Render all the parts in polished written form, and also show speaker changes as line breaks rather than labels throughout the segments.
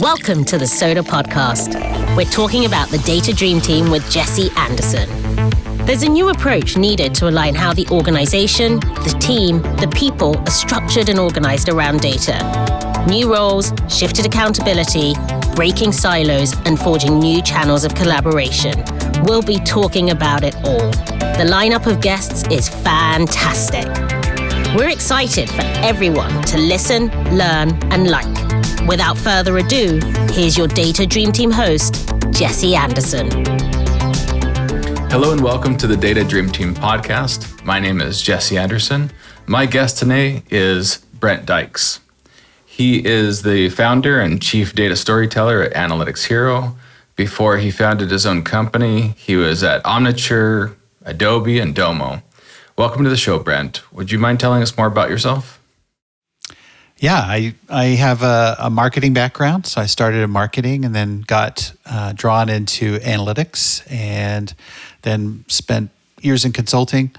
Welcome to the Soda Podcast. We're talking about the Data Dream Team with Jesse Anderson. There's a new approach needed to align how the organization, the team, the people are structured and organized around data. New roles, shifted accountability, breaking silos, and forging new channels of collaboration. We'll be talking about it all. The lineup of guests is fantastic. We're excited for everyone to listen, learn, and like. Without further ado, here's your Data Dream Team host, Jesse Anderson.
Hello and welcome to the Data Dream Team podcast. My name is Jesse Anderson. My guest today is Brent Dykes. He is the founder and chief data storyteller at Analytics Hero. Before he founded his own company, he was at Omniture, Adobe, and Domo. Welcome to the show, Brent. Would you mind telling us more about yourself?
Yeah, I have a marketing background. So I started in marketing and then got drawn into analytics and then spent years in consulting,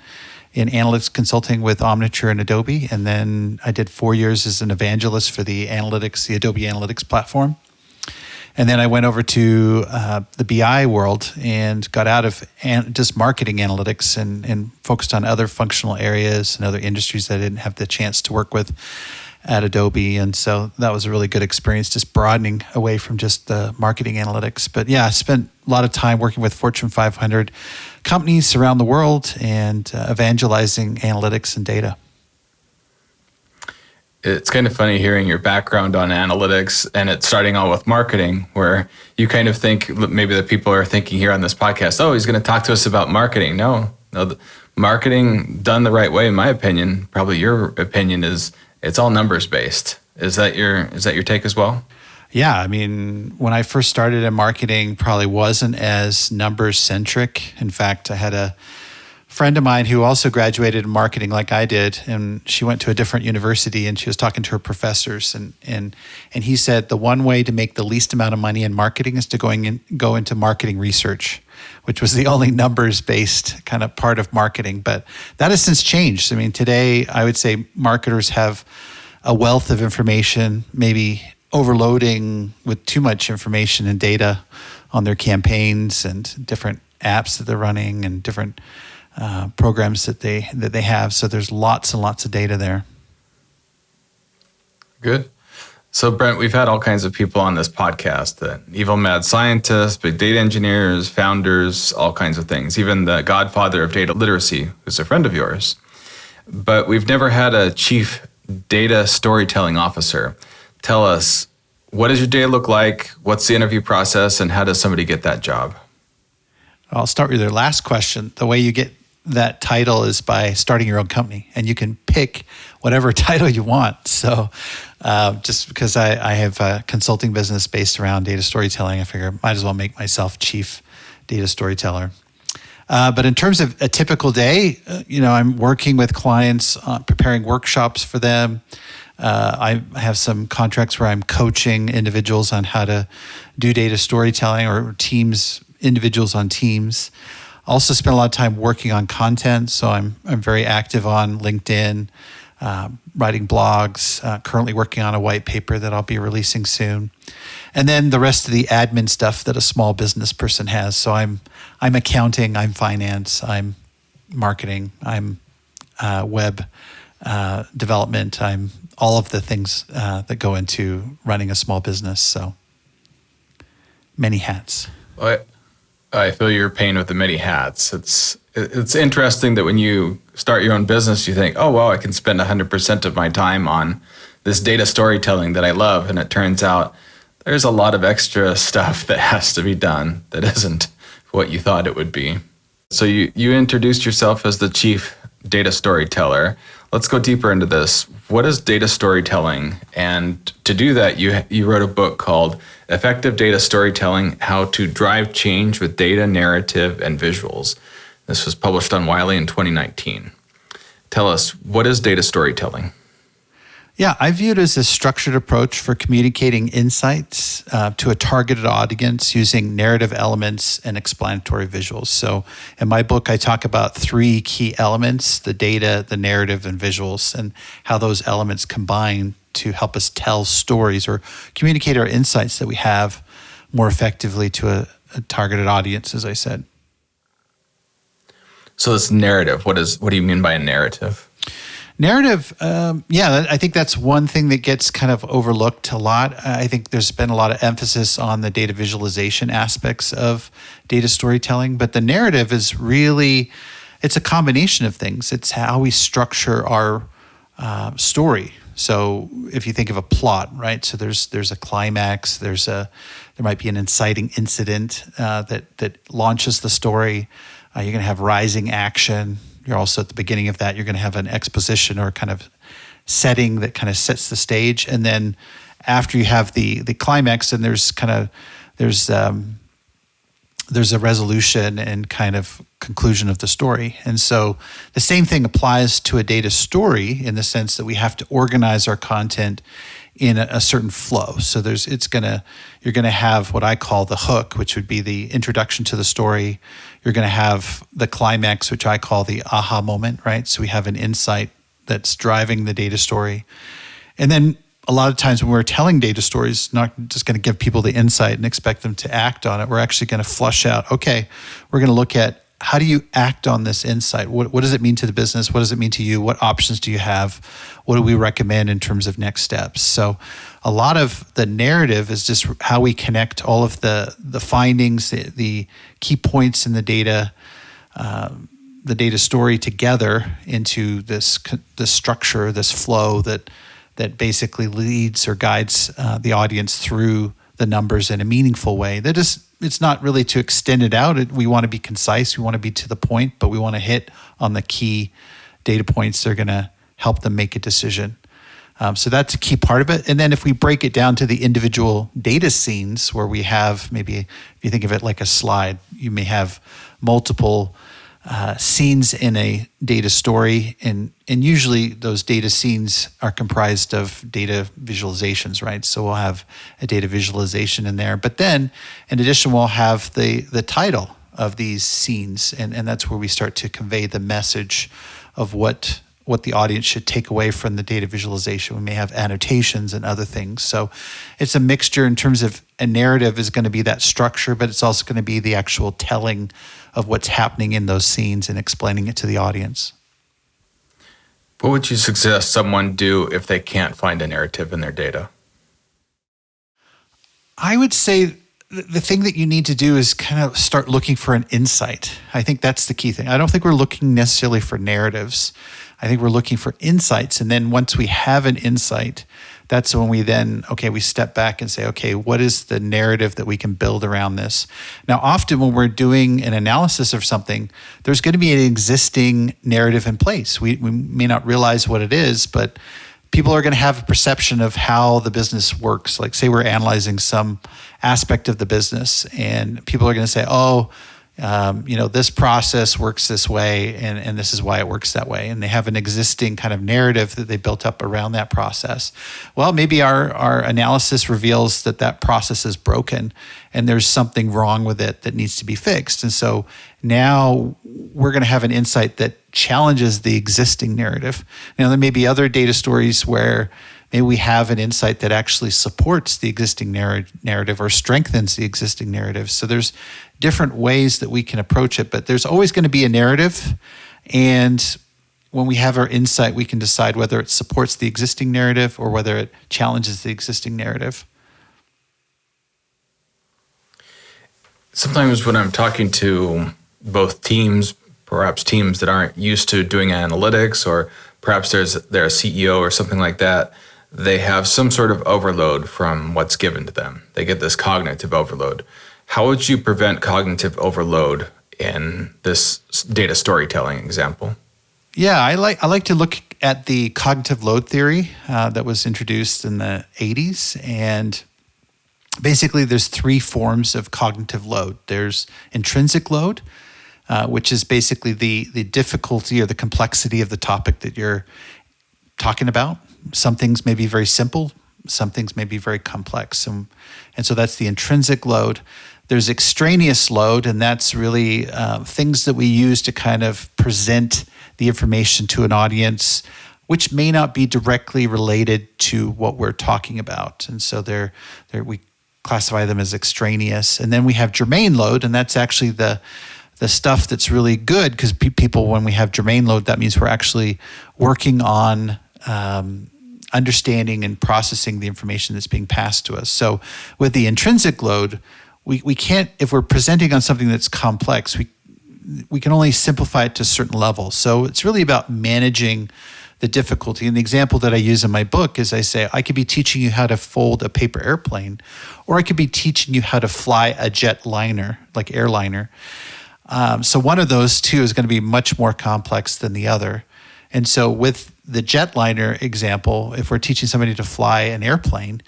in analytics consulting with Omniture and Adobe. And then I did 4 years as an evangelist for the Adobe Analytics platform. And then I went over to the BI world and got out of just marketing analytics and focused on other functional areas and other industries that I didn't have the chance to work with at Adobe. And so that was a really good experience, just broadening away from just the marketing analytics. But yeah, I spent a lot of time working with Fortune 500 companies around the world and evangelizing analytics and data.
It's kind of funny hearing your background on analytics and it's starting out with marketing, where you kind of think maybe the people are thinking here on this podcast, oh, he's going to talk to us about marketing. No, marketing done the right way, in my opinion, probably your opinion, is it's all numbers based. Is that your take as well?
Yeah, I mean, when I first started in marketing, probably wasn't as numbers centric. In fact, I had a friend of mine who also graduated in marketing like I did, and she went to a different university and she was talking to her professors and he said the one way to make the least amount of money in marketing is to go into marketing research, which was the only numbers-based kind of part of marketing. But that has since changed. I mean, today I would say marketers have a wealth of information, maybe overloading with too much information and data on their campaigns and different apps that they're running and different programs that they have. So there's lots and lots of data there.
Good. So Brent, we've had all kinds of people on this podcast, evil mad scientists, big data engineers, founders, all kinds of things, even the godfather of data literacy, who's a friend of yours. But we've never had a chief data storytelling officer. Tell us, what does your day look like? What's the interview process? And how does somebody get that job?
I'll start with your last question. The way you get that title is by starting your own company, and you can pick whatever title you want. So just because I have a consulting business based around data storytelling, I figure I might as well make myself chief data storyteller. But in terms of a typical day, I'm working with clients, preparing workshops for them. I have some contracts where I'm coaching individuals on how to do data storytelling, or individuals on teams. Also spend a lot of time working on content. So I'm very active on LinkedIn, writing blogs, currently working on a white paper that I'll be releasing soon. And then the rest of the admin stuff that a small business person has. So I'm accounting, I'm finance, I'm marketing, I'm web development, I'm all of the things that go into running a small business. So many hats.
I feel your pain with the many hats. It's interesting that when you start your own business, you think, oh, well, I can spend 100% of my time on this data storytelling that I love. And it turns out there's a lot of extra stuff that has to be done that isn't what you thought it would be. So you introduced yourself as the chief data storyteller. Let's go deeper into this. What is data storytelling? And to do that, you wrote a book called Effective Data Storytelling: How to Drive Change with Data, Narrative, and Visuals. This was published on Wiley in 2019. Tell us, what is data storytelling?
Yeah, I view it as a structured approach for communicating insights to a targeted audience using narrative elements and explanatory visuals. So in my book, I talk about 3 key elements: the data, the narrative, and visuals, and how those elements combine to help us tell stories or communicate our insights that we have more effectively to a targeted audience, as I said.
So this narrative, what do you mean by a narrative?
Narrative, I think that's one thing that gets kind of overlooked a lot. I think there's been a lot of emphasis on the data visualization aspects of data storytelling, but the narrative is really, it's a combination of things. It's how we structure our story. So if you think of a plot, right? So there's a climax. There might be an inciting incident that launches the story. You're going to have rising action. You're also at the beginning of that. You're going to have an exposition or kind of setting that kind of sets the stage, and then after you have the climax, and there's a resolution and kind of conclusion of the story. And so the same thing applies to a data story in the sense that we have to organize our content in a certain flow. So you're going to have what I call the hook, which would be the introduction to the story. You're going to have the climax, which I call the aha moment, right? So we have an insight that's driving the data story. And then a lot of times when we're telling data stories, not just going to give people the insight and expect them to act on it. We're actually going to flush out, okay, we're going to look at how do you act on this insight? What does it mean to the business? What does it mean to you? What options do you have? What do we recommend in terms of next steps? So a lot of the narrative is just how we connect all of the findings, the key points in the data story together into this structure, this flow that basically leads or guides the audience through the numbers in a meaningful way. It's not really to extend it out. We want to be concise. We want to be to the point, but we want to hit on the key data points that are going to help them make a decision. So that's a key part of it. And then if we break it down to the individual data scenes where we have, maybe if you think of it like a slide, you may have multiple scenes in a data story, and usually those data scenes are comprised of data visualizations, right? So we'll have a data visualization in there, but then in addition, we'll have the title of these scenes, and that's where we start to convey the message of what the audience should take away from the data visualization. We may have annotations and other things. So it's a mixture in terms of a narrative is going to be that structure, but it's also going to be the actual telling of what's happening in those scenes and explaining it to the audience.
What would you suggest someone do if they can't find a narrative in their data?
I would say the thing that you need to do is kind of start looking for an insight. I think that's the key thing. I don't think we're looking necessarily for narratives. I think we're looking for insights. And then once we have an insight, that's when we step back and say, okay, what is the narrative that we can build around this? Now, often when we're doing an analysis of something, there's going to be an existing narrative in place. We may not realize what it is, but people are going to have a perception of how the business works. Like say we're analyzing some aspect of the business and people are going to say, this process works this way and this is why it works that way. And they have an existing kind of narrative that they built up around that process. Well, maybe our analysis reveals that process is broken and there's something wrong with it that needs to be fixed. And so now we're going to have an insight that challenges the existing narrative. Now, there may be other data stories where maybe we have an insight that actually supports the existing narrative or strengthens the existing narrative. So there's different ways that we can approach it, but there's always going to be a narrative. And when we have our insight, we can decide whether it supports the existing narrative or whether it challenges the existing narrative.
Sometimes when I'm talking to both teams, perhaps teams that aren't used to doing analytics, or perhaps they're a CEO or something like that, they have some sort of overload from what's given to them. They get this cognitive overload. How would you prevent cognitive overload in this data storytelling example?
Yeah, I like to look at the cognitive load theory that was introduced in the 80s. And basically there's three forms of cognitive load. There's intrinsic load, which is basically the difficulty or the complexity of the topic that you're talking about. Some things may be very simple, some things may be very complex. And so that's the intrinsic load. There's extraneous load, and that's really things that we use to kind of present the information to an audience, which may not be directly related to what we're talking about. And so we classify them as extraneous. And then we have germane load, and that's actually the stuff that's really good, because people, when we have germane load, that means we're actually working on understanding and processing the information that's being passed to us. So with the intrinsic load, we can't, if we're presenting on something that's complex, we can only simplify it to a certain level. So it's really about managing the difficulty. And the example that I use in my book is I say, I could be teaching you how to fold a paper airplane, or I could be teaching you how to fly a jet liner, like airliner. So one of those two is going to be much more complex than the other. And so with the jetliner example, if we're teaching somebody to fly an airplane,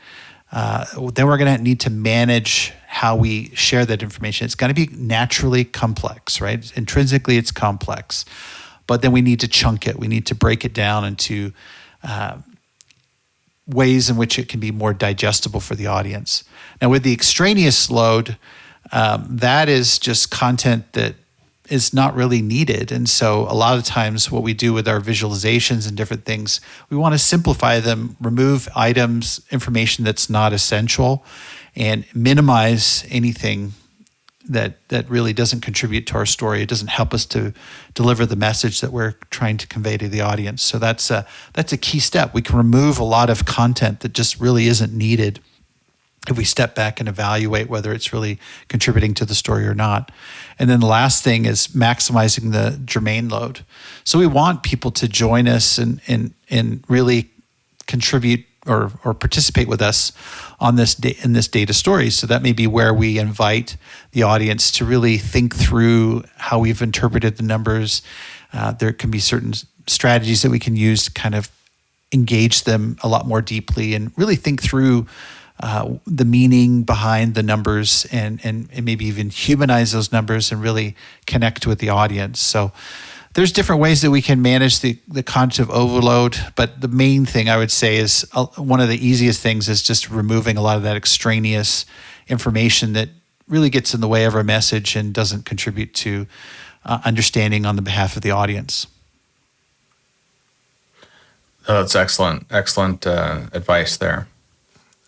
then we're going to need to manage how we share that information. It's going to be naturally complex, right? Intrinsically, it's complex. But then we need to chunk it. We need to break it down into ways in which it can be more digestible for the audience. Now, with the extraneous load, that is just content that is not really needed. And so a lot of times what we do with our visualizations and different things, we want to simplify them, remove items, information that's not essential, and minimize anything that really doesn't contribute to our story. It doesn't help us to deliver the message that we're trying to convey to the audience. So that's a key step. We can remove a lot of content that just really isn't needed if we step back and evaluate whether it's really contributing to the story or not. And then the last thing is maximizing the germane load. So we want people to join us and really contribute or participate with us on this in this data story. So that may be where we invite the audience to really think through how we've interpreted the numbers. There can be certain strategies that we can use to kind of engage them a lot more deeply and really think through the meaning behind the numbers and maybe even humanize those numbers and really connect with the audience. So there's different ways that we can manage the cognitive overload, but the main thing I would say is one of the easiest things is just removing a lot of that extraneous information that really gets in the way of our message and doesn't contribute to understanding on the behalf of the audience.
Oh, that's excellent advice there.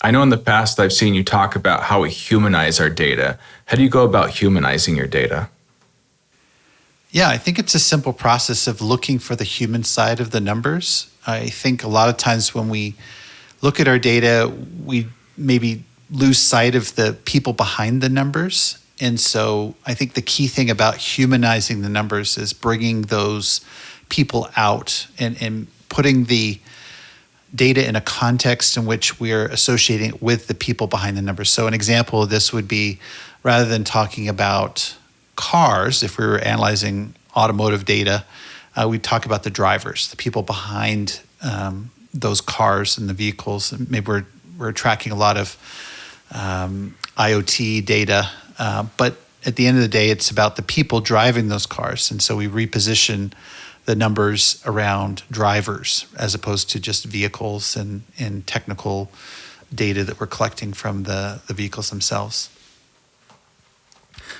I know in the past I've seen you talk about how we humanize our data. How do you go about humanizing your data?
Yeah, I think it's a simple process of looking for the human side of the numbers. I think a lot of times when we look at our data, we maybe lose sight of the people behind the numbers. And so I think the key thing about humanizing the numbers is bringing those people out and putting the data in a context in which we're associating it with the people behind the numbers. So an example of this would be, rather than talking about cars, if we were analyzing automotive data, we'd talk about the drivers, the people behind those cars and the vehicles. Maybe we're tracking a lot of IoT data, but at the end of the day, it's about the people driving those cars. And so we reposition the numbers around drivers as opposed to just vehicles and technical data that we're collecting from the vehicles themselves.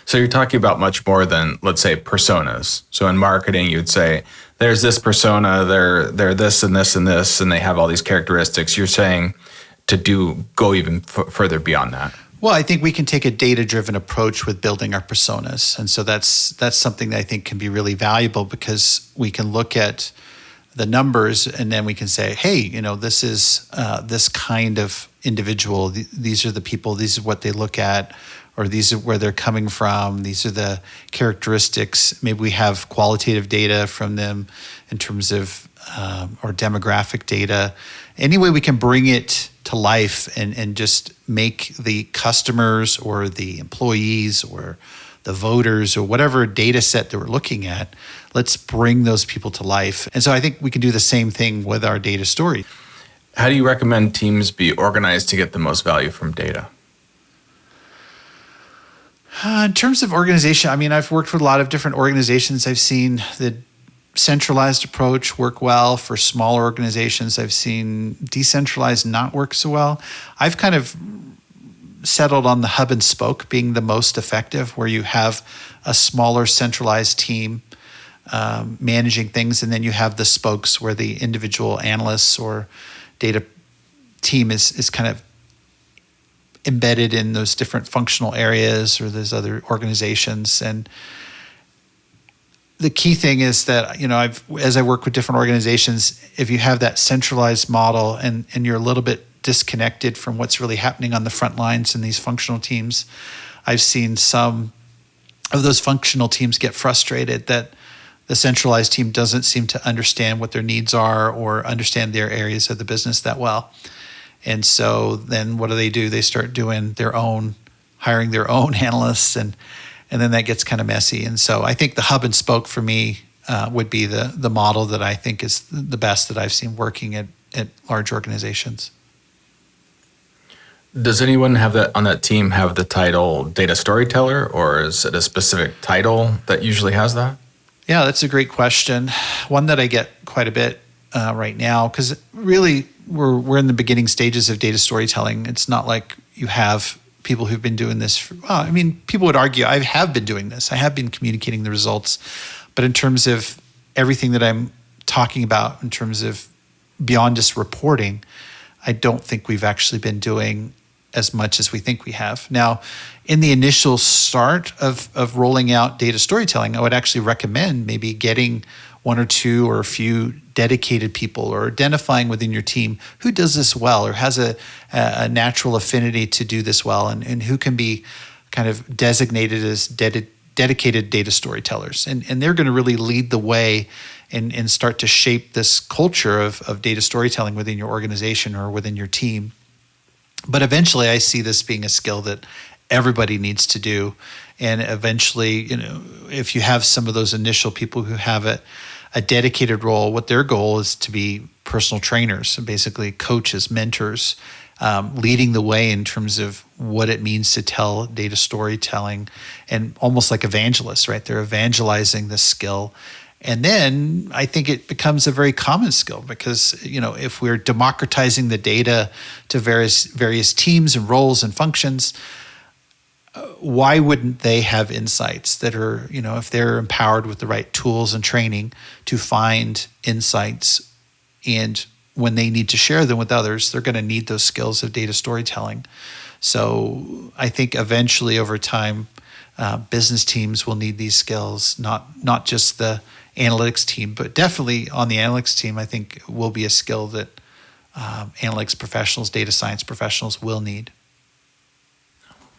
So you're talking about much more than, let's say, personas. So in marketing, you'd say, there's this persona, they're this and this and this, and they have all these characteristics. You're saying to go even further beyond that.
Well, I think we can take a data-driven approach with building our personas. And so that's something that I think can be really valuable, because we can look at the numbers and then we can say, hey, this is this kind of individual. These are the people, these are what they look at, or these are where they're coming from. These are the characteristics. Maybe we have qualitative data from them in terms of, or demographic data. Any way we can bring it to life and just make the customers or the employees or the voters or whatever data set that we're looking at, let's bring those people to life. And so I think we can do the same thing with our data story.
How do you recommend teams be organized to get the most value from data?
In terms of organization, I mean, I've worked with a lot of different organizations. I've seen the centralized approach work well for smaller organizations. I've seen decentralized not work so well. I've kind of settled on the hub and spoke being the most effective, where you have a smaller centralized team managing things, and then you have the spokes where the individual analysts or data team is kind of embedded in those different functional areas or those other organizations. And the key thing is that, as I work with different organizations, if you have that centralized model and you're a little bit disconnected from what's really happening on the front lines in these functional teams, I've seen some of those functional teams get frustrated that the centralized team doesn't seem to understand what their needs are or understand their areas of the business that well. And so then what do? They start doing hiring their own analysts, and then that gets kind of messy. And so I think the hub and spoke for me would be the model that I think is the best that I've seen working at large organizations.
Does anyone on that team have the title data storyteller, or is it a specific title that usually has that?
Yeah, that's a great question. One that I get quite a bit right now, because really we're in the beginning stages of data storytelling. It's not like you have people who've been doing this. People would argue I have been doing this. I have been communicating the results. But in terms of everything that I'm talking about, in terms of beyond just reporting, I don't think we've actually been doing as much as we think we have. Now, in the initial start of rolling out data storytelling, I would actually recommend maybe getting one or two or a few dedicated people, or identifying within your team who does this well or has a natural affinity to do this well, and who can be kind of designated as dedicated data storytellers. And they're going to really lead the way and start to shape this culture of data storytelling within your organization or within your team. But eventually I see this being a skill that everybody needs to do. And eventually, if you have some of those initial people who have a dedicated role, what their goal is to be personal trainers, and basically coaches, mentors, leading the way in terms of what it means to tell data storytelling, and almost like evangelists, right? They're evangelizing this skill. And then I think it becomes a very common skill, because if we're democratizing the data to various teams and roles and functions, why wouldn't they have insights that are, if they're empowered with the right tools and training to find insights, and when they need to share them with others, they're going to need those skills of data storytelling. So I think eventually over time, business teams will need these skills, not just the analytics team, but definitely on the analytics team, I think will be a skill that analytics professionals, data science professionals will need.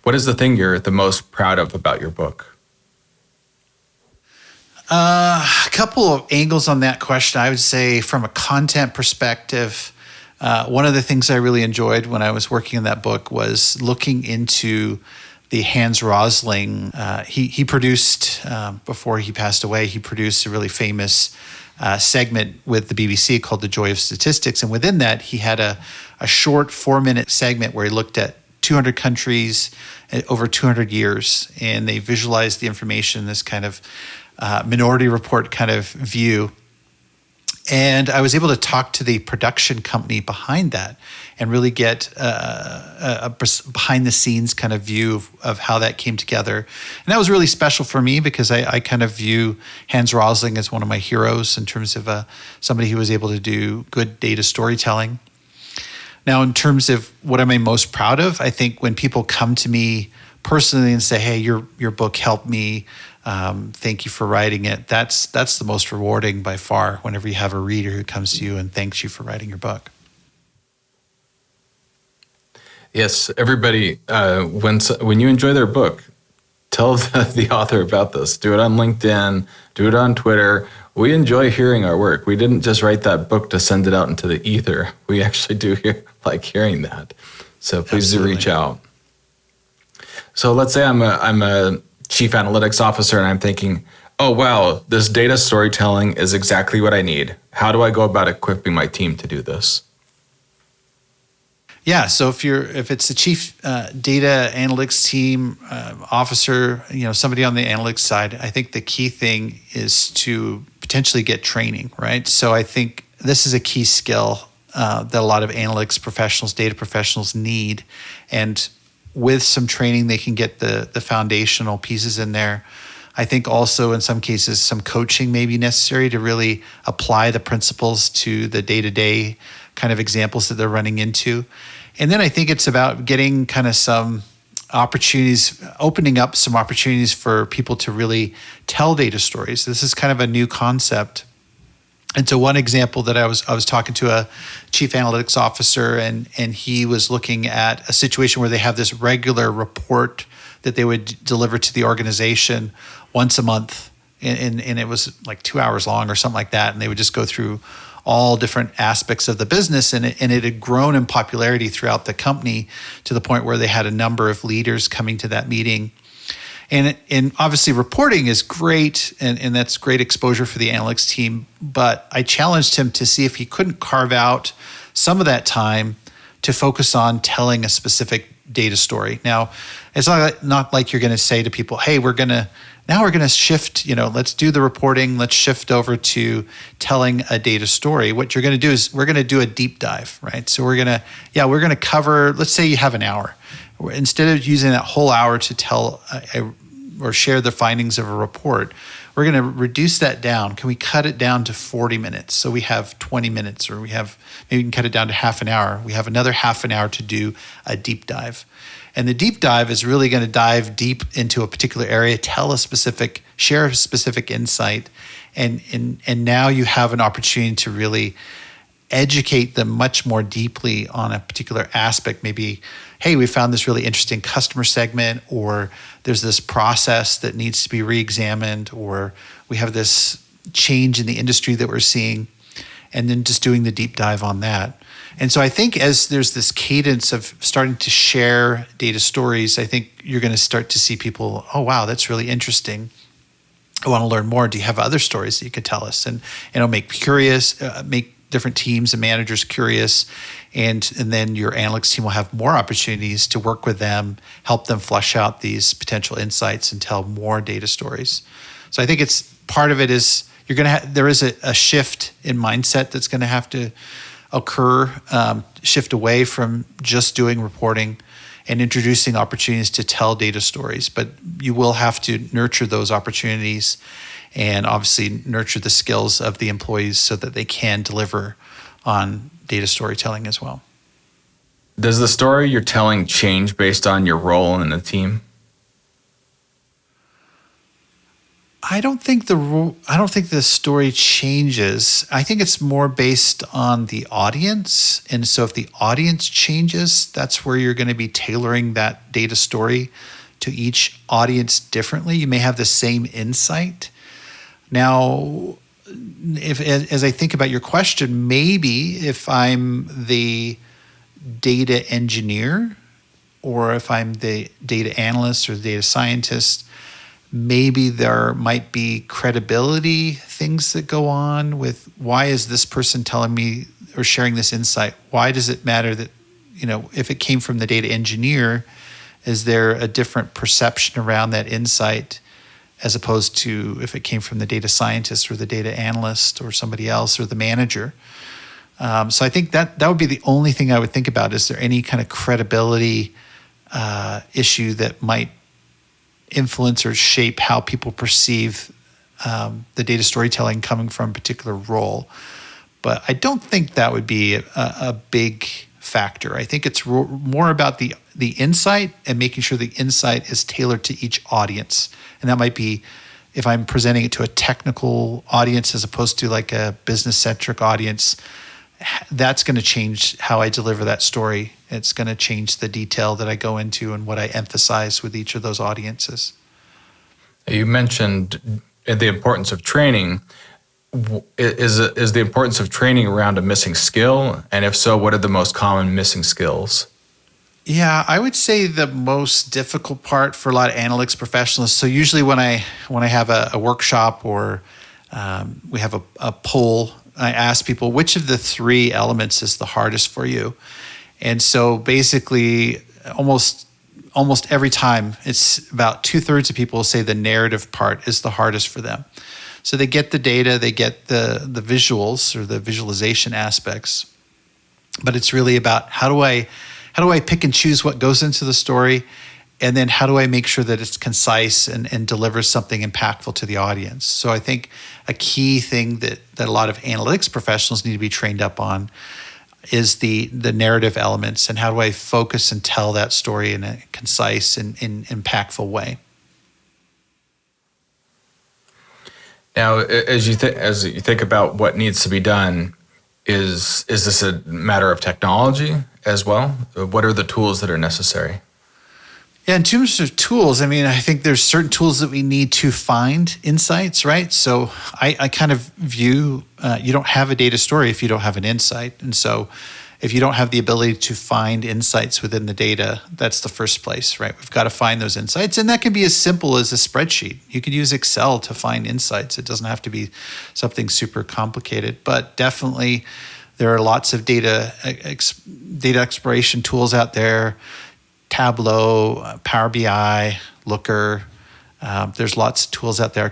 What is the thing you're the most proud of about your book?
A couple of angles on that question. I would say from a content perspective, one of the things I really enjoyed when I was working on that book was looking into the Hans Rosling. He produced, before he passed away, he produced a really famous segment with the BBC called The Joy of Statistics. And within that, he had a short 4-minute segment where he looked at 200 countries over 200 years, and they visualized the information in this kind of Minority Report kind of view. And I was able to talk to the production company behind that and really get a behind the scenes kind of view of how that came together. And that was really special for me, because I kind of view Hans Rosling as one of my heroes in terms of somebody who was able to do good data storytelling. Now, in terms of what am I most proud of, I think when people come to me personally and say, "Hey, your book helped me. Thank you for writing it." That's the most rewarding by far. Whenever you have a reader who comes to you and thanks you for writing your book.
Yes, everybody. When you enjoy their book, tell the author about this. Do it on LinkedIn. Do it on Twitter. We enjoy hearing our work. We didn't just write that book to send it out into the ether. We actually do like hearing that. So please do reach out. So let's say I'm a chief analytics officer and I'm thinking, oh, wow, this data storytelling is exactly what I need. How do I go about equipping my team to do this?
Yeah, so if it's the chief data analytics team officer, somebody on the analytics side, I think the key thing is to potentially get training, right? So I think this is a key skill that a lot of analytics professionals, data professionals need, and with some training, they can get the foundational pieces in there. I think also in some cases, some coaching may be necessary to really apply the principles to the day-to-day kind of examples that they're running into. And then I think it's about getting kind of some opportunities, opening up some opportunities for people to really tell data stories. This is kind of a new concept. And so one example that I was talking to a chief analytics officer, and he was looking at a situation where they have this regular report that they would deliver to the organization once a month, and it was like 2 hours long or something like that, and they would just go through all different aspects of the business, and it had grown in popularity throughout the company to the point where they had a number of leaders coming to that meeting. And obviously reporting is great, and that's great exposure for the analytics team, but I challenged him to see if he couldn't carve out some of that time to focus on telling a specific data story. Now, it's not like you're going to say to people, hey, we're going to shift, let's do the reporting, let's shift over to telling a data story. What you're going to do is we're going to do a deep dive, right? So we're going to cover, let's say you have an hour. Instead of using that whole hour to tell or share the findings of a report, we're going to reduce that down. Can we cut it down to 40 minutes? So we have 20 minutes, or maybe we can cut it down to half an hour. We have another half an hour to do a deep dive. And the deep dive is really going to dive deep into a particular area, share a specific insight. And now you have an opportunity to really educate them much more deeply on a particular aspect. Maybe, hey, we found this really interesting customer segment, or there's this process that needs to be re-examined, or we have this change in the industry that we're seeing, and then just doing the deep dive on that. And so I think as there's this cadence of starting to share data stories, I think you're going to start to see people, oh, wow, that's really interesting. I want to learn more. Do you have other stories that you could tell us? And it'll make different teams and managers curious, and then your analytics team will have more opportunities to work with them, help them flesh out these potential insights and tell more data stories. So I think it's part of it is there is a shift in mindset that's going to have to occur, shift away from just doing reporting and introducing opportunities to tell data stories. But you will have to nurture those opportunities and obviously nurture the skills of the employees so that they can deliver on data storytelling as well.
Does the story you're telling change based on your role in the team?
I don't think the story changes. I think it's more based on the audience. And so if the audience changes, that's where you're going to be tailoring that data story to each audience differently. You may have the same insight. Now, as I think about your question, maybe if I'm the data engineer, or if I'm the data analyst or the data scientist, maybe there might be credibility things that go on with, why is this person telling me or sharing this insight? Why does it matter that, if it came from the data engineer, is there a different perception around that insight as opposed to if it came from the data scientist or the data analyst or somebody else or the manager? So I think that would be the only thing I would think about. Is there any kind of credibility issue that might influence or shape how people perceive the data storytelling coming from a particular role? But I don't think that would be a big factor. I think it's more about the insight and making sure the insight is tailored to each audience. And that might be if I'm presenting it to a technical audience as opposed to like a business-centric audience, that's going to change how I deliver that story. It's going to change the detail that I go into and what I emphasize with each of those audiences.
You mentioned the importance of training. Is the importance of training around a missing skill? And if so, what are the most common missing skills?
Yeah, I would say the most difficult part for a lot of analytics professionals. So usually when I have a workshop or we have a poll, I ask people, which of the three elements is the hardest for you? And so basically almost every time, it's about 2/3 of people say the narrative part is the hardest for them. So they get the data, they get the visuals or the visualization aspects, but it's really about how do I pick and choose what goes into the story, And then how do I make sure that it's concise and delivers something impactful to the audience? So I think a key thing that a lot of analytics professionals need to be trained up on is the narrative elements, and how do I focus and tell that story in a concise and impactful way.
Now, as you think about what needs to be done, is this a matter of technology as well? What are the tools that are necessary?
Yeah, in terms of tools, I mean, I think there's certain tools that we need to find insights, right? So I kind of view you don't have a data story if you don't have an insight. And so if you don't have the ability to find insights within the data, that's the first place, right? We've got to find those insights. And that can be as simple as a spreadsheet. You could use Excel to find insights. It doesn't have to be something super complicated. But definitely there are lots of data exploration tools out there. Tableau, Power BI, Looker. There's lots of tools out there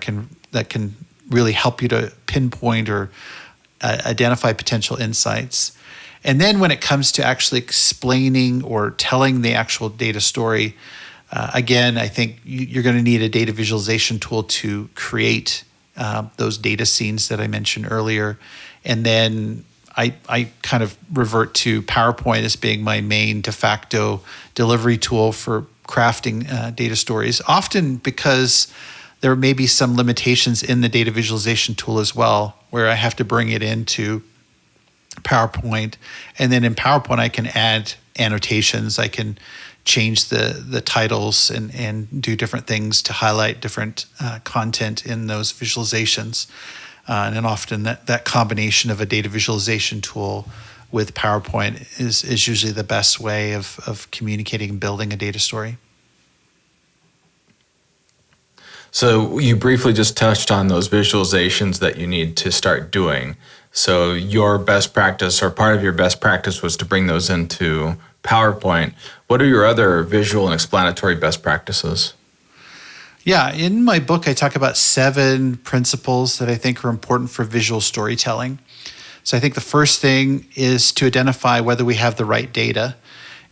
that can really help you to pinpoint or identify potential insights. And then when it comes to actually explaining or telling the actual data story, again, I think you're going to need a data visualization tool to create those data scenes that I mentioned earlier. And then I kind of revert to PowerPoint as being my main de facto delivery tool for crafting data stories, often because there may be some limitations in the data visualization tool as well, where I have to bring it into PowerPoint. And then in PowerPoint, I can add annotations. I can change the titles and do different things to highlight different content in those visualizations. And then often that combination of a data visualization tool with PowerPoint is usually the best way of communicating and building a data story.
So you briefly just touched on those visualizations that you need to start doing. So your best practice, or part of your best practice, was to bring those into PowerPoint. What are your other visual and explanatory best practices?
Yeah, in my book, I talk about 7 principles that I think are important for visual storytelling. So I think the first thing is to identify whether we have the right data.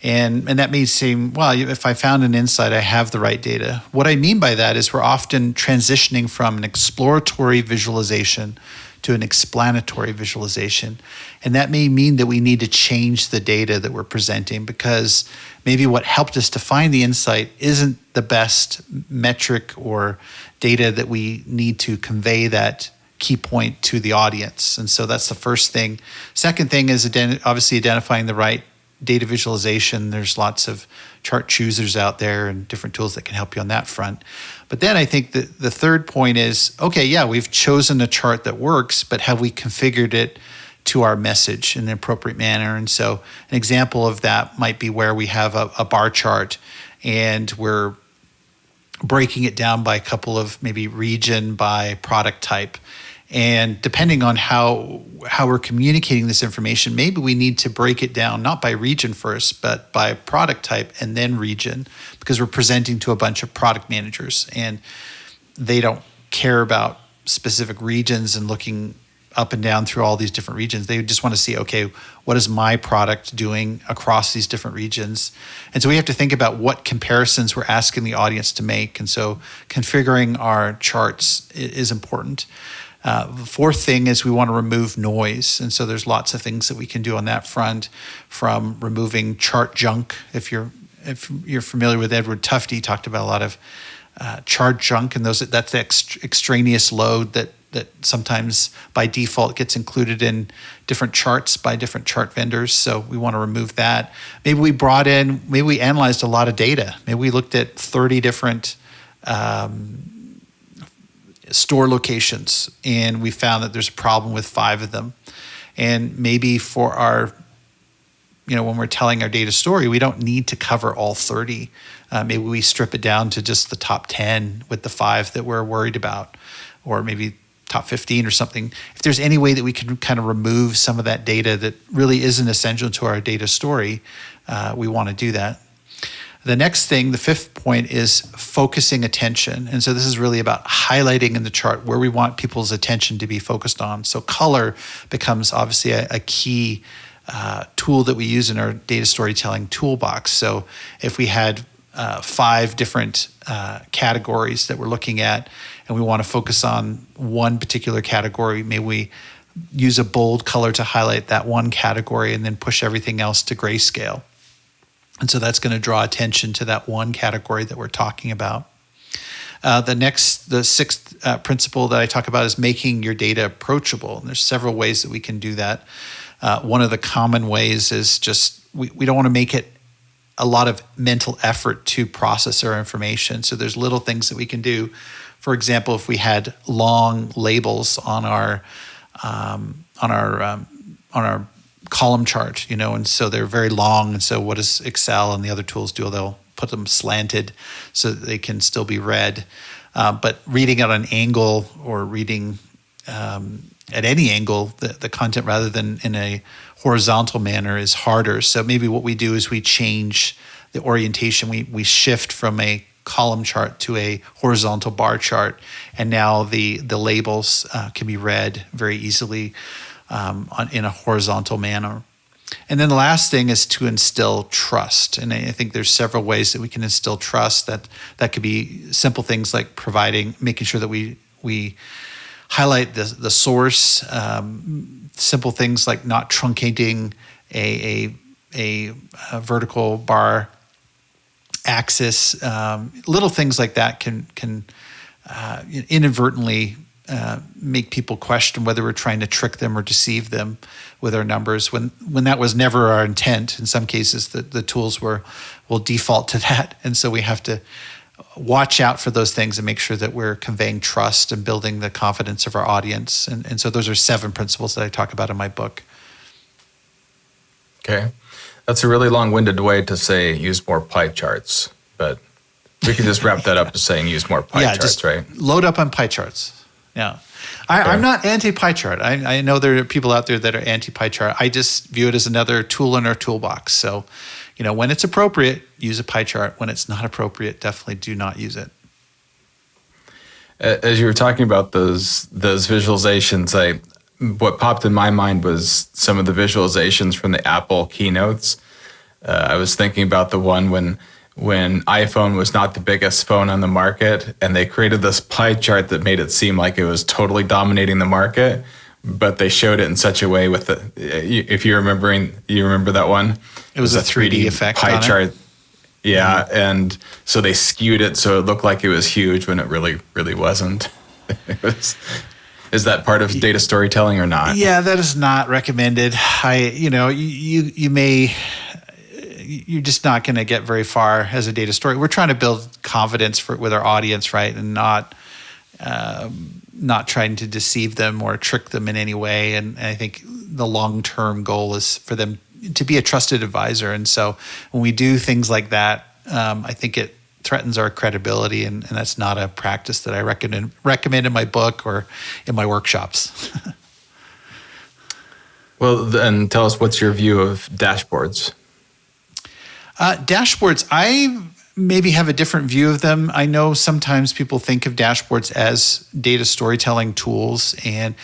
And that may seem, well, if I found an insight, I have the right data. What I mean by that is we're often transitioning from an exploratory visualization to an explanatory visualization. And that may mean that we need to change the data that we're presenting, because maybe what helped us to find the insight isn't the best metric or data that we need to convey that key point to the audience. And so that's the first thing. Second thing is obviously identifying the right data visualization. There's lots of chart choosers out there and different tools that can help you on that front. But then I think that the third point is, okay, yeah, we've chosen a chart that works, but have we configured it to our message in an appropriate manner? And so an example of that might be where we have a bar chart and we're breaking it down by a couple of maybe region by product type. And depending on how we're communicating this information, maybe we need to break it down not by region first, but by product type and then region, because we're presenting to a bunch of product managers and they don't care about specific regions and looking up and down through all these different regions. They just want to see, okay, what is my product doing across these different regions? And so we have to think about what comparisons we're asking the audience to make. And so configuring our charts is important. The fourth thing is we want to remove noise. And so there's lots of things that we can do on that front, from removing chart junk. If you're familiar with Edward Tufte, he talked about a lot of chart junk, and that's the extraneous load that sometimes by default gets included in different charts by different chart vendors. So we want to remove that. Maybe we analyzed a lot of data. Maybe we looked at 30 different store locations, and we found that there's a problem with 5 of them. And maybe for our, when we're telling our data story, we don't need to cover all 30. Maybe we strip it down to just the top 10 with the 5 that we're worried about, or maybe top 15 or something. If there's any way that we can kind of remove some of that data that really isn't essential to our data story, we want to do that. The next thing, the fifth point, is focusing attention. And so this is really about highlighting in the chart where we want people's attention to be focused on. So color becomes obviously a key tool that we use in our data storytelling toolbox. So if we had 5 different categories that we're looking at, and we want to focus on one particular category. Maybe we use a bold color to highlight that one category and then push everything else to grayscale. And so that's going to draw attention to that one category that we're talking about. The sixth principle that I talk about is making your data approachable. And there's several ways that we can do that. One of the common ways is just we don't want to make it a lot of mental effort to process our information. So there's little things that we can do. For example, if we had long labels on our column chart, and so they're very long. And so what does Excel and the other tools do? They'll put them slanted so that they can still be read. But reading at an angle or reading at any angle, the content rather than in a horizontal manner is harder. So maybe what we do is we change the orientation. We shift from a column chart to a horizontal bar chart, and now the labels can be read very easily in a horizontal manner. And then the last thing is to instill trust. And I think there's several ways that we can instill trust. That could be simple things like making sure that we highlight the source. Simple things like not truncating a vertical bar axis. Little things like that can inadvertently make people question whether we're trying to trick them or deceive them with our numbers when that was never our intent. In some cases, the tools will default to that. And so we have to watch out for those things and make sure that we're conveying trust and building the confidence of our audience. And so those are 7 principles that I talk about in my book.
Okay. That's a really long-winded way to say use more pie charts, but we can just wrap that up to saying use more pie charts,
just
right?
Load up on pie charts. Yeah. I'm not anti-pie chart. I know there are people out there that are anti-pie chart. I just view it as another tool in our toolbox. So, when it's appropriate, use a pie chart. When it's not appropriate, definitely do not use it.
As you were talking about those visualizations, what popped in my mind was some of the visualizations from the Apple keynotes. I was thinking about the one when iPhone was not the biggest phone on the market, and they created this pie chart that made it seem like it was totally dominating the market, but they showed it in such a way with if you remember that one?
It was a 3D effect
pie
on
chart.
It.
Yeah, and so they skewed it so it looked like it was huge when it really, really wasn't. Is that part of data storytelling or not?
Yeah, that is not recommended. You're just not going to get very far as a data story. We're trying to build confidence with our audience, right, and not trying to deceive them or trick them in any way. And I think the long-term goal is for them to be a trusted advisor. And so when we do things like that, I think it threatens our credibility, and that's not a practice that I recommend in my book or in my workshops.
Well, then tell us, what's your view of dashboards?
Dashboards, I maybe have a different view of them. I know sometimes people think of dashboards as data storytelling tools, and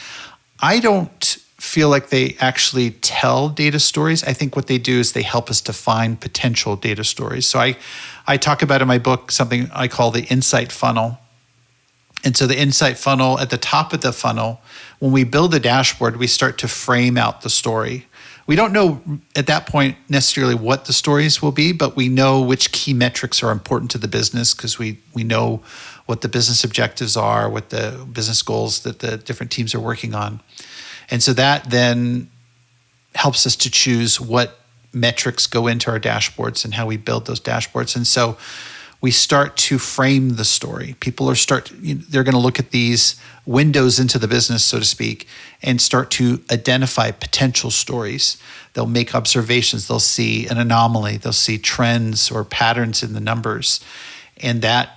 I don't feel like they actually tell data stories. I think what they do is they help us define potential data stories. So I talk about in my book something I call the insight funnel. And so the insight funnel, at the top of the funnel, when we build a dashboard, we start to frame out the story. We don't know at that point necessarily what the stories will be, but we know which key metrics are important to the business because we know what the business objectives are, what the business goals that the different teams are working on. And so that then helps us to choose what metrics go into our dashboards and how we build those dashboards. And so we start to frame the story. People they're going to look at these windows into the business, so to speak, and start to identify potential stories. They'll make observations. They'll see an anomaly. They'll see trends or patterns in the numbers. And that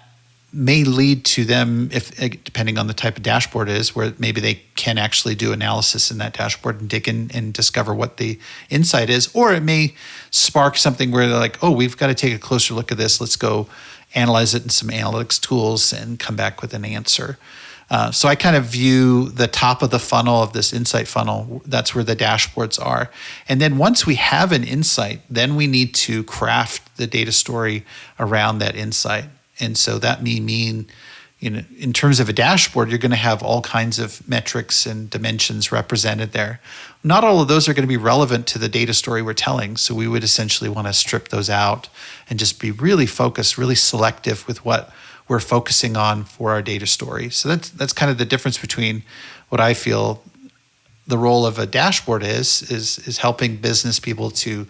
may lead to them, if depending on the type of dashboard it is, where maybe they can actually do analysis in that dashboard and dig in and discover what the insight is. Or it may spark something where they're like, oh, we've got to take a closer look at this. Let's go analyze it in some analytics tools and come back with an answer. So I kind of view the top of the funnel of this insight funnel. That's where the dashboards are. And then once we have an insight, then we need to craft the data story around that insight. And so that may mean, in terms of a dashboard, you're going to have all kinds of metrics and dimensions represented there. Not all of those are going to be relevant to the data story we're telling. So we would essentially want to strip those out and just be really focused, really selective with what we're focusing on for our data story. So that's kind of the difference between what I feel the role of a dashboard is helping business people to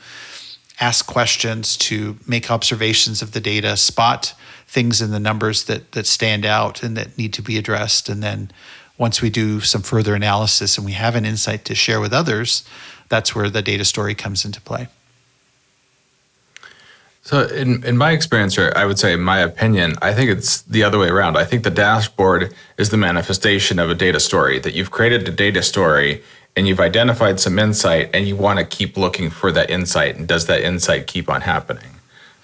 ask questions, to make observations of the data, spot things in the numbers that stand out and that need to be addressed. And then once we do some further analysis and we have an insight to share with others, that's where the data story comes into play.
So in my experience, or I would say in my opinion, I think it's the other way around. I think the dashboard is the manifestation of a data story, that you've created a data story and you've identified some insight and you want to keep looking for that insight. And does that insight keep on happening?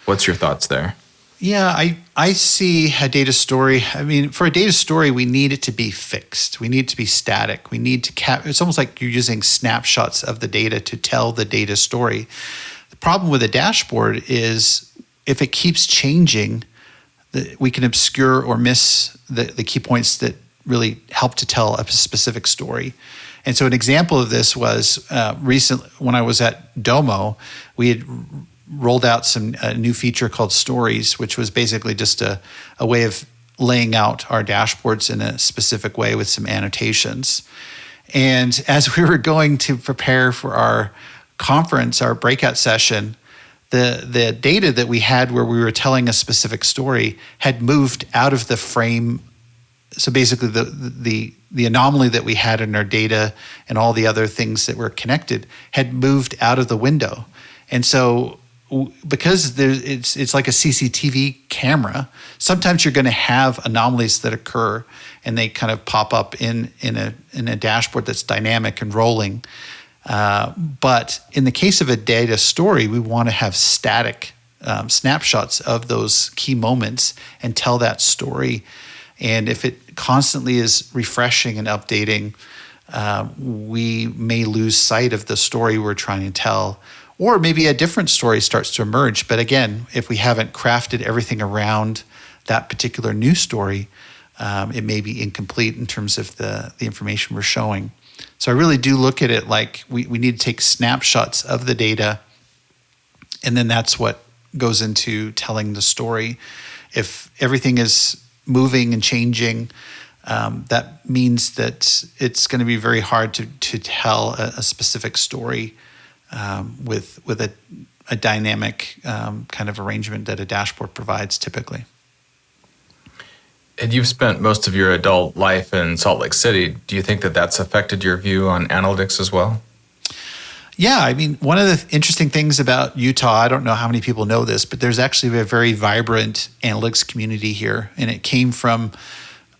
What's your thoughts there?
Yeah, I see a data story. I mean, for a data story, we need it to be fixed. We need it to be static. We need to it's almost like you're using snapshots of the data to tell the data story. The problem with a dashboard is if it keeps changing, we can obscure or miss the key points that really help to tell a specific story. And so an example of this was recently when I was at Domo, we had rolled out a new feature called Stories, which was basically just a way of laying out our dashboards in a specific way with some annotations. And as we were going to prepare for our conference, our breakout session, the data that we had where we were telling a specific story had moved out of the frame. So basically the anomaly that we had in our data and all the other things that were connected had moved out of the window. And so because it's like a CCTV camera, sometimes you're going to have anomalies that occur and they kind of pop up in a dashboard that's dynamic and rolling. But in the case of a data story, we want to have static snapshots of those key moments and tell that story. And if it constantly is refreshing and updating, we may lose sight of the story we're trying to tell. Or maybe a different story starts to emerge. But again, if we haven't crafted everything around that particular new story, it may be incomplete in terms of the information we're showing. So I really do look at it like we need to take snapshots of the data, and then that's what goes into telling the story. If everything is moving and changing, that means that it's going to be very hard to tell a specific story with a dynamic kind of arrangement that a dashboard provides typically.
And you've spent most of your adult life in Salt Lake City. Do you think that that's affected your view on analytics as well?
Yeah, I mean, one of the interesting things about Utah, I don't know how many people know this, but there's actually a very vibrant analytics community here. And it came from,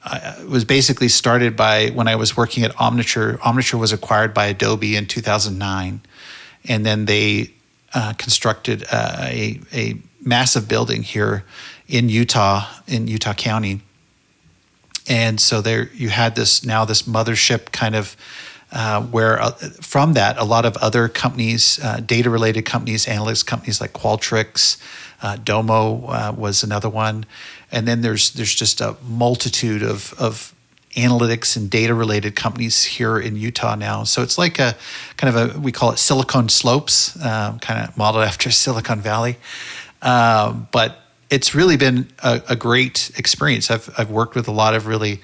it was basically started by when I was working at Omniture. Omniture was acquired by Adobe in 2009. And then they constructed a massive building here in Utah County. And so there you had this mothership kind of where from that, a lot of other companies, data-related companies, analytics companies like Qualtrics, Domo was another one. And then there's just a multitude of analytics and data-related companies here in Utah now. So it's like a kind of we call it Silicon Slopes, kind of modeled after Silicon Valley. But it's really been a great experience. I've worked with a lot of really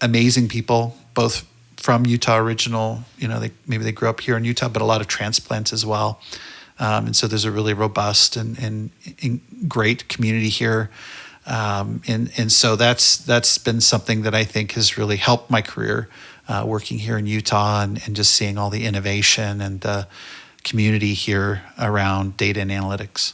amazing people, both from Utah original, maybe they grew up here in Utah, but a lot of transplants as well. And so there's a really robust and great community here. And so that's been something that I think has really helped my career working here in Utah and just seeing all the innovation and the community here around data and analytics.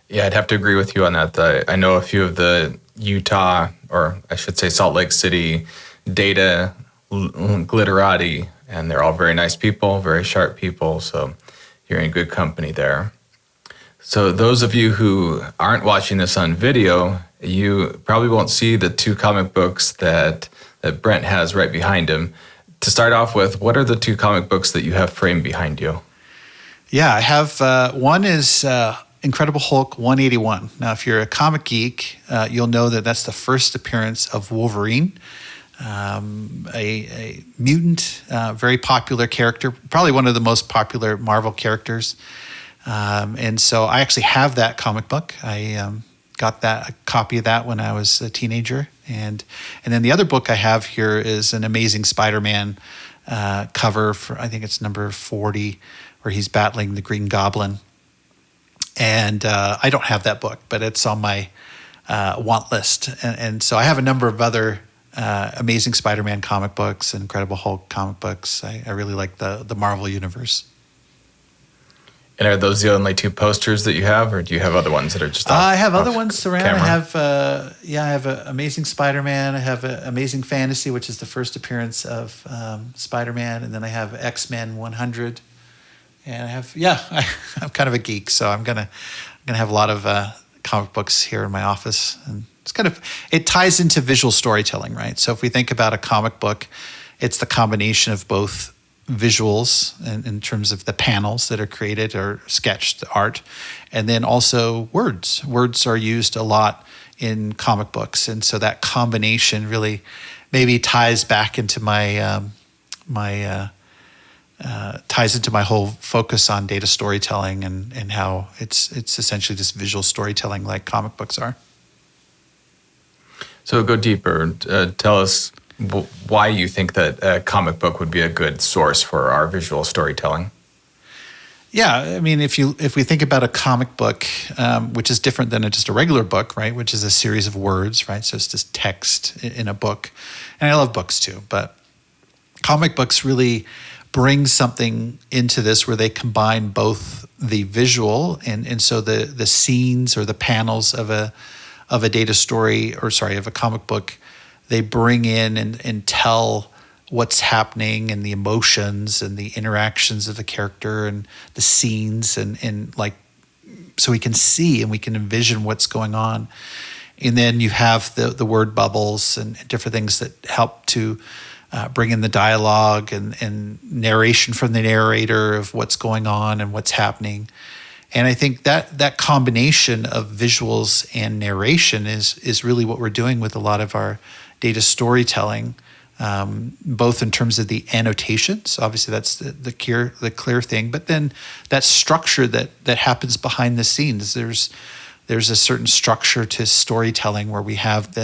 Yeah, I'd have to agree with you on that. I know a few of the Utah, or I should say Salt Lake City data glitterati, and they're all very nice people, very sharp people. So you're in good company there. So those of you who aren't watching this on video, you probably won't see the two comic books that Brent has right behind him. To start off with, what are the two comic books that you have framed behind you?
Yeah, I have one is Incredible Hulk 181. Now, if you're a comic geek, you'll know that that's the first appearance of Wolverine, a mutant, very popular character, probably one of the most popular Marvel characters. And so I actually have that comic book. I got a copy of that when I was a teenager. And then the other book I have here is an Amazing Spider-Man cover for, I think it's number 40, where he's battling the Green Goblin. And I don't have that book, but it's on my want list. And so I have a number of other Amazing Spider-Man comic books, Incredible Hulk comic books. I really like the Marvel universe.
And are those the only two posters that you have, or do you have other ones that are just
I have other ones around.
Camera?
I have Amazing Spider-Man. I have Amazing Fantasy, which is the first appearance of Spider-Man. And then I have X-Men 100. And I have, I'm kind of a geek, so I'm gonna have a lot of comic books here in my office, and it ties into visual storytelling, right? So if we think about a comic book, it's the combination of both visuals in terms of the panels that are created or sketched art, and then also words. Words are used a lot in comic books, and so that combination really maybe ties back into my ties into my whole focus on data storytelling and how it's essentially just visual storytelling like comic books are.
So go deeper. Tell us why you think that a comic book would be a good source for our visual storytelling.
Yeah, I mean, if we think about a comic book, which is different than just a regular book, right? Which is a series of words, right? So it's just text in a book, and I love books too. But comic books really bring something into this where they combine both the visual and so the scenes or the panels of a data story of a comic book, they bring in and tell what's happening and the emotions and the interactions of the character and the scenes and like, so we can see and we can envision what's going on. And then you have the word bubbles and different things that help to bring in the dialogue and narration from the narrator of what's going on and what's happening. And I think that combination of visuals and narration is really what we're doing with a lot of our data storytelling, both in terms of the annotations. Obviously, that's the clear thing. But then that structure that happens behind the scenes. There's a certain structure to storytelling where we have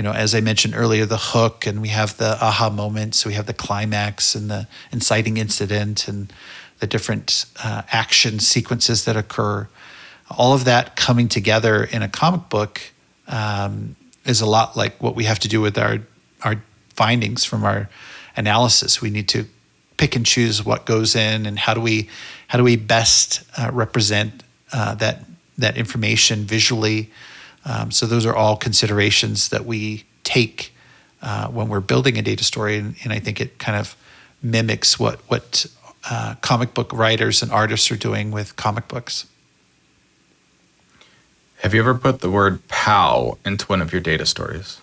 as I mentioned earlier, the hook, and we have the aha moment. So we have the climax and the inciting incident and the different action sequences that occur. All of that coming together in a comic book is a lot like what we have to do with our findings from our analysis. We need to pick and choose what goes in and how do we best represent that information visually. So those are all considerations that we take when we're building a data story, and I think it kind of mimics what comic book writers and artists are doing with comic books.
Have you ever put the word POW into one of your data stories?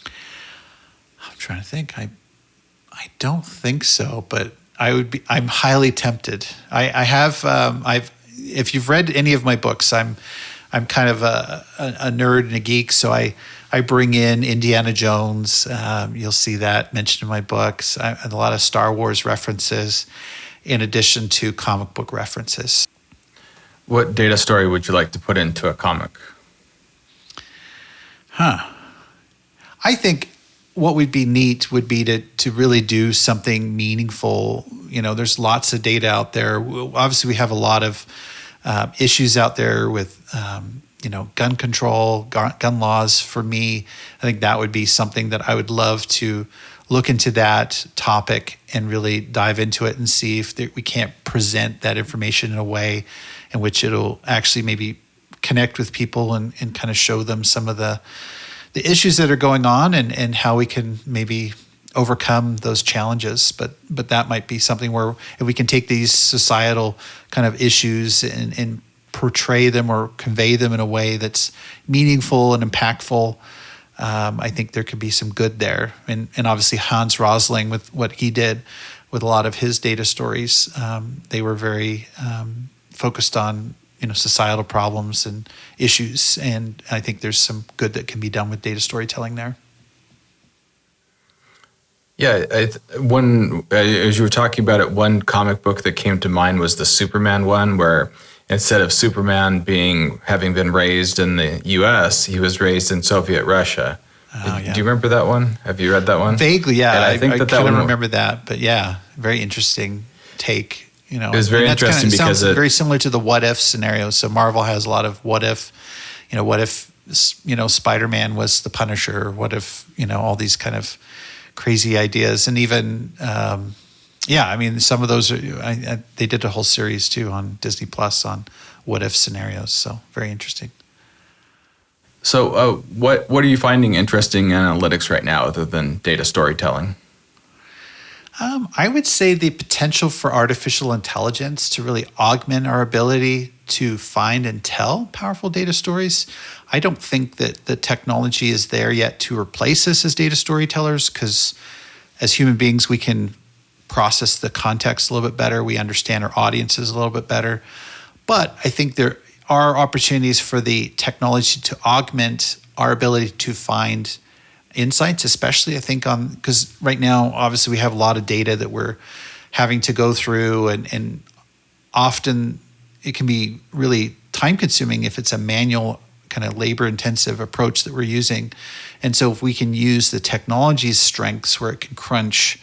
I'm trying to think. I don't think so, but I'm highly tempted. I have. If you've read any of my books, I'm kind of a nerd and a geek, so I bring in Indiana Jones. You'll see that mentioned in my books. And a lot of Star Wars references, in addition to comic book references.
What data story would you like to put into a comic?
I think what would be neat would be to really do something meaningful. There's lots of data out there. Obviously, we have a lot of issues out there with gun control, gun laws. For me, I think that would be something that I would love to look into that topic and really dive into it and see if we can't present that information in a way in which it'll actually maybe connect with people and kind of show them some of the issues that are going on and how we can maybe overcome those challenges. But that might be something where if we can take these societal kind of issues and portray them or convey them in a way that's meaningful and impactful, I think there could be some good there. And obviously Hans Rosling, with what he did with a lot of his data stories, they were very focused on societal problems and issues. And I think there's some good that can be done with data storytelling there.
Yeah, as you were talking about it, one comic book that came to mind was the Superman one, where instead of Superman having been raised in the U.S., he was raised in Soviet Russia.
Oh, yeah.
Do you remember that one? Have you read that one?
Vaguely, yeah.
And I think that
kind of
one
remember that, but yeah, very interesting take.
It was very interesting because
it sounds very similar to the what if scenario. So Marvel has a lot of what if Spider-Man was the Punisher? What if all these kind of crazy ideas, and even some of those they did a whole series too on Disney Plus on what if scenarios. So very interesting.
So what are you finding interesting in analytics right now other than data storytelling?
I would say the potential for artificial intelligence to really augment our ability to find and tell powerful data stories. I don't think that the technology is there yet to replace us as data storytellers, because as human beings, we can process the context a little bit better. We understand our audiences a little bit better. But I think there are opportunities for the technology to augment our ability to find insights, especially I think because right now, obviously we have a lot of data that we're having to go through, and often it can be really time consuming if it's a manual kind of labor intensive approach that we're using. And so if we can use the technology's strengths where it can crunch,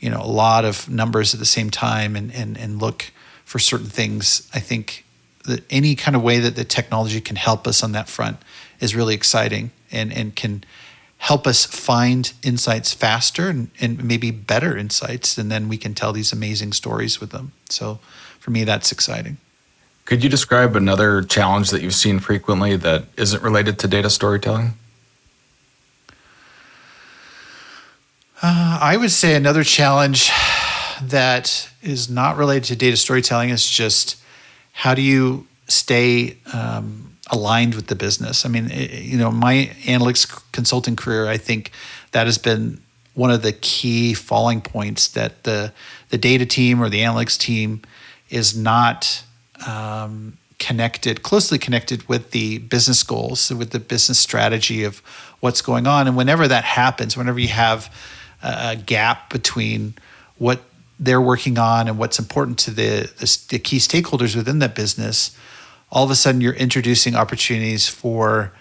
a lot of numbers at the same time and look for certain things, I think that any kind of way that the technology can help us on that front is really exciting and can help us find insights faster and maybe better insights, and then we can tell these amazing stories with them. So for me, that's exciting.
Could you describe another challenge that you've seen frequently that isn't related to data storytelling?
I would say another challenge that is not related to data storytelling is just how do you stay aligned with the business? I mean, my analytics consulting career, I think that has been one of the key falling points, that the data team or the analytics team is not closely connected with the business goals, with the business strategy of what's going on. And whenever that happens, whenever you have a gap between what they're working on and what's important to the key stakeholders within that business, all of a sudden you're introducing opportunities for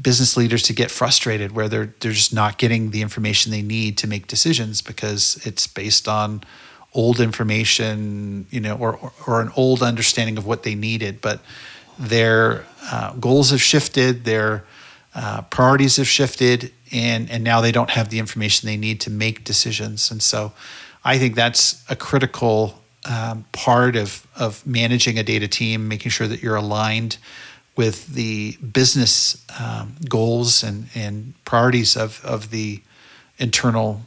business leaders to get frustrated, where they're just not getting the information they need to make decisions because it's based on old information, or an old understanding of what they needed. But their goals have shifted, their priorities have shifted, and now they don't have the information they need to make decisions. And so I think that's a critical part of managing a data team, making sure that you're aligned with the business goals and priorities of the internal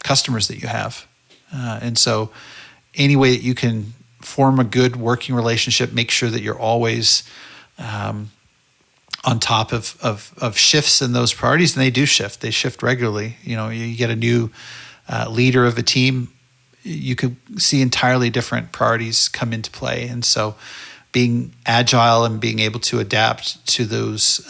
customers that you have. And so any way that you can form a good working relationship, make sure that you're always on top of shifts in those priorities, and they do shift. They shift regularly. You get a new leader of a team, you could see entirely different priorities come into play. And so being agile and being able to adapt to those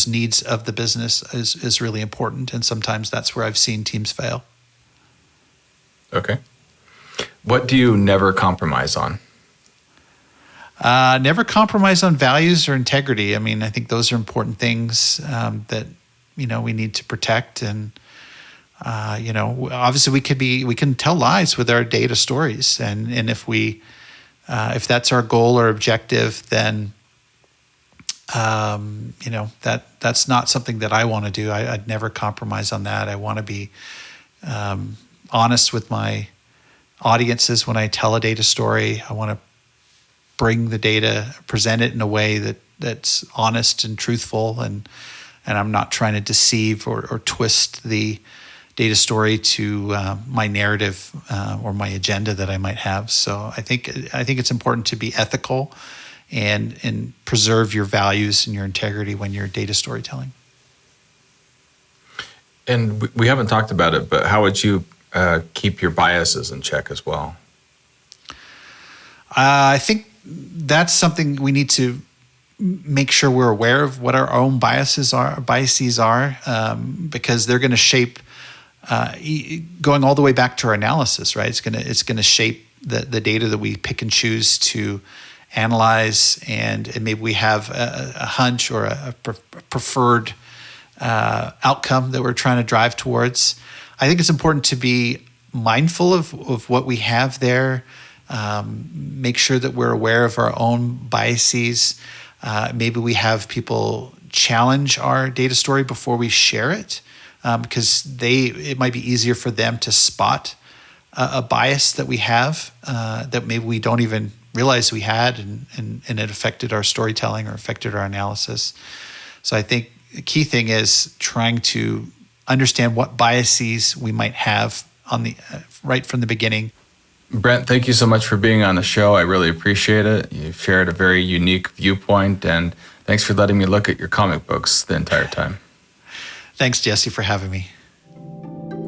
needs of the business is really important. And sometimes that's where I've seen teams fail.
Okay. What do you never compromise on?
Never compromise on values or integrity. I mean, I think those are important things that we need to protect. And obviously we can tell lies with our data stories, and if that's our goal or objective, then that's not something that I want to do. I'd never compromise on that. I want to be honest with my audiences when I tell a data story. I want to bring the data, present it in a way that's honest and truthful, and I'm not trying to deceive or twist the data story to my narrative or my agenda that I might have. So I think it's important to be ethical and preserve your values and your integrity when you're data storytelling.
And we haven't talked about it, but how would you keep your biases in check as well?
I think that's something we need to make sure we're aware of what our own biases are, because they're going to shape, going all the way back to our analysis, right? It's going to shape the data that we pick and choose to analyze, and maybe we have a hunch or a preferred outcome that we're trying to drive towards. I think it's important to be mindful of what we have there. Make sure that we're aware of our own biases. Maybe we have people challenge our data story before we share it, because it might be easier for them to spot a bias that we have that maybe we don't even realize we had, and it affected our storytelling or affected our analysis. So I think the key thing is trying to understand what biases we might have right from the beginning.
Brent, thank you so much for being on the show. I really appreciate it. You've shared a very unique viewpoint, and thanks for letting me look at your comic books the entire time.
Thanks, Jesse, for having me.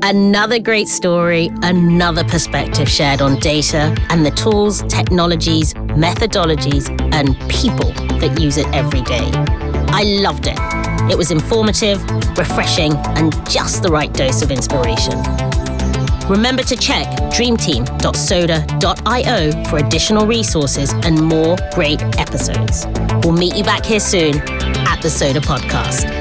Another great story, another perspective shared on data and the tools, technologies, methodologies, and people that use it every day. I loved it. It was informative, refreshing, and just the right dose of inspiration. Remember to check dreamteam.soda.io for additional resources and more great episodes. We'll meet you back here soon at the Soda Podcast.